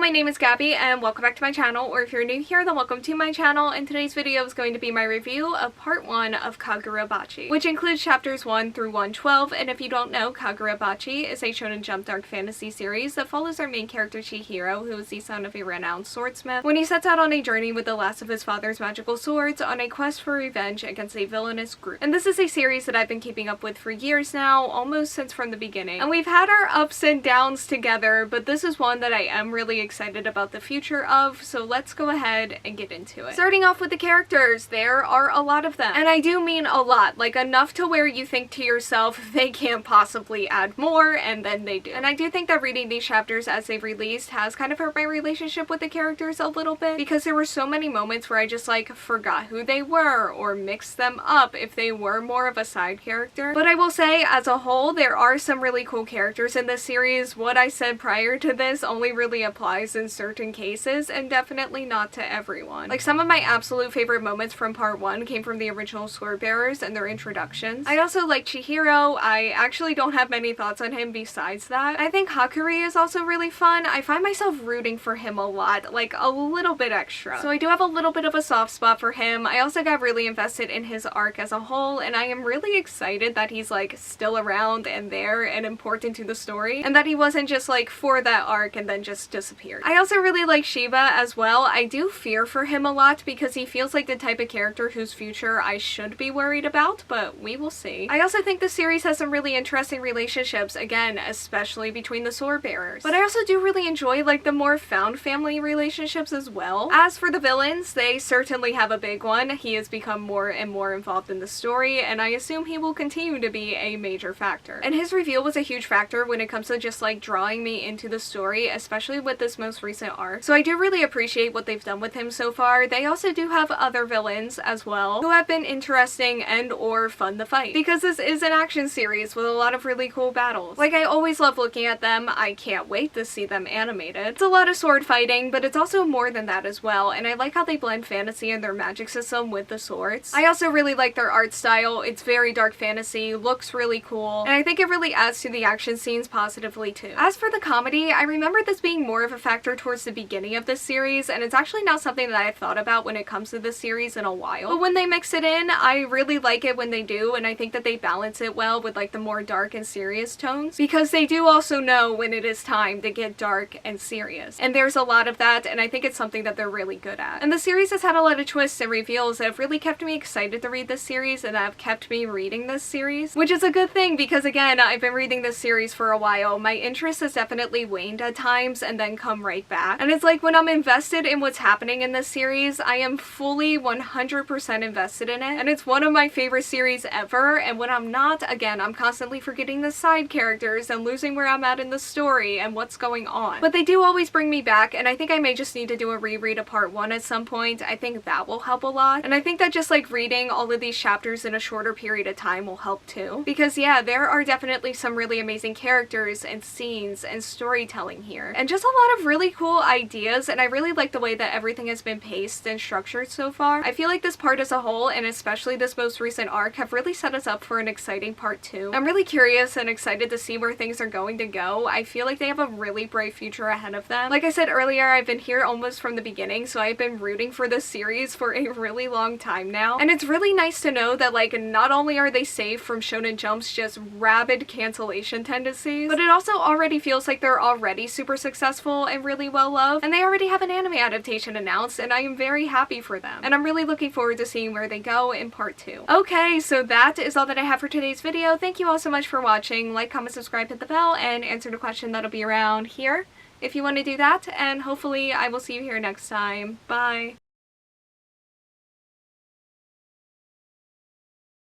my name is Gabby and welcome back to my channel, or if you're new here then welcome to my channel, and today's video is going to be my review of part 1 of Kagurabachi, which includes chapters 1 through 112, and if you don't know, Kagurabachi is a Shonen Jump dark fantasy series that follows our main character Chihiro, who is the son of a renowned swordsmith, when he sets out on a journey with the last of his father's magical swords on a quest for revenge against a villainous group. And this is a series that I've been keeping up with for years now, almost since from the beginning, and we've had our ups and downs together, but this is one that I am really excited about the future of, so let's go ahead and get into it. Starting off with the characters, there are a lot of them. And I do mean a lot, like enough to where you think to yourself, they can't possibly add more, and then they do. And I do think that reading these chapters as they've released has kind of hurt my relationship with the characters a little bit, because there were so many moments where I just like forgot who they were, or mixed them up if they were more of a side character. But I will say, as a whole, there are some really cool characters in this series. What I said prior to this only really applies in certain cases, and definitely not to everyone. Like, some of my absolute favorite moments from part 1 came from the original sword bearers and their introductions. I also like Chihiro. I actually don't have many thoughts on him besides that. I think Hakuri is also really fun. I find myself rooting for him a lot, like a little bit extra. So I do have a little bit of a soft spot for him. I also got really invested in his arc as a whole, and I am really excited that he's like still around and there and important to the story, and that he wasn't just like for that arc and then just disappeared. I also really like Shiva as well. I do fear for him a lot because he feels like the type of character whose future I should be worried about, but we will see. I also think the series has some really interesting relationships, again, especially between the sword bearers. But I also do really enjoy like the more found family relationships as well. As for the villains, they certainly have a big one. He has become more and more involved in the story, and I assume he will continue to be a major factor. And his reveal was a huge factor when it comes to just like drawing me into the story, especially with this most recent arc. So I do really appreciate what they've done with him so far. They also do have other villains as well who have been interesting and or fun to fight, because this is an action series with a lot of really cool battles. Like, I always love looking at them. I can't wait to see them animated. It's a lot of sword fighting, but it's also more than that as well, and I like how they blend fantasy and their magic system with the swords. I also really like their art style. It's very dark fantasy, looks really cool, and I think it really adds to the action scenes positively too. As for the comedy, I remember this being more of a factor towards the beginning of this series, and it's actually not something that I've thought about when it comes to this series in a while. But when they mix it in, I really like it when they do, and I think that they balance it well with like the more dark and serious tones, because they do also know when it is time to get dark and serious. And there's a lot of that, and I think it's something that they're really good at. And the series has had a lot of twists and reveals that have really kept me excited to read this series, and that have kept me reading this series, which is a good thing because, again, I've been reading this series for a while. My interest has definitely waned at times and then come right back. And it's like when I'm invested in what's happening in this series, I am fully 100% invested in it, and it's one of my favorite series ever. And when I'm not, again, I'm constantly forgetting the side characters and losing where I'm at in the story and what's going on. But they do always bring me back, and I think I may just need to do a reread of part 1 at some point. I think that will help a lot, and I think that just like reading all of these chapters in a shorter period of time will help too, because yeah, there are definitely some really amazing characters and scenes and storytelling here, and just a lot of really cool ideas, and I really like the way that everything has been paced and structured so far. I feel like this part as a whole, and especially this most recent arc, have really set us up for an exciting part 2. I'm really curious and excited to see where things are going to go. I feel like they have a really bright future ahead of them. Like I said earlier, I've been here almost from the beginning, so I've been rooting for this series for a really long time now, and it's really nice to know that like not only are they safe from Shonen Jump's just rabid cancellation tendencies, but it also already feels like they're already super successful and really well loved, and they already have an anime adaptation announced, and I am very happy for them, and I'm really looking forward to seeing where they go in part 2. Okay, so that is all that I have for today's video. Thank you all so much for watching. Like, comment, subscribe, hit the bell, and answer the question that'll be around here if you want to do that, and hopefully I will see you here next time. Bye!